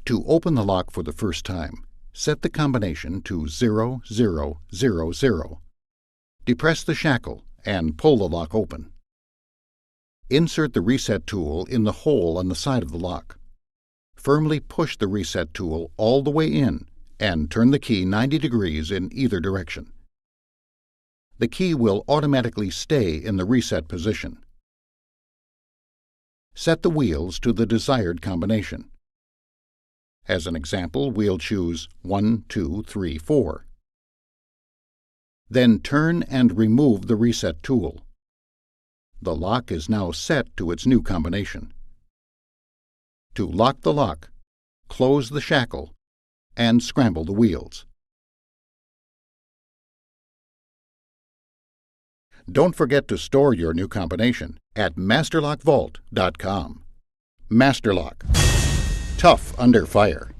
To open the lock for the first time, set the combination to 0000. Depress the shackle and pull the lock open. Insert the reset tool in the hole on the side of the lock. Firmly push the reset tool all the way in and turn the key 90 degrees in either direction. The key will automatically stay in the reset position. Set the wheels to the desired combination. As an example, we'll choose 1, 2, 3, 4. Then turn and remove the reset tool. The lock is now set to its new combination. To lock the lock, close the shackle and scramble the wheels. Don't forget to store your new combination at masterlockvault.com. Masterlock. Tough under fire.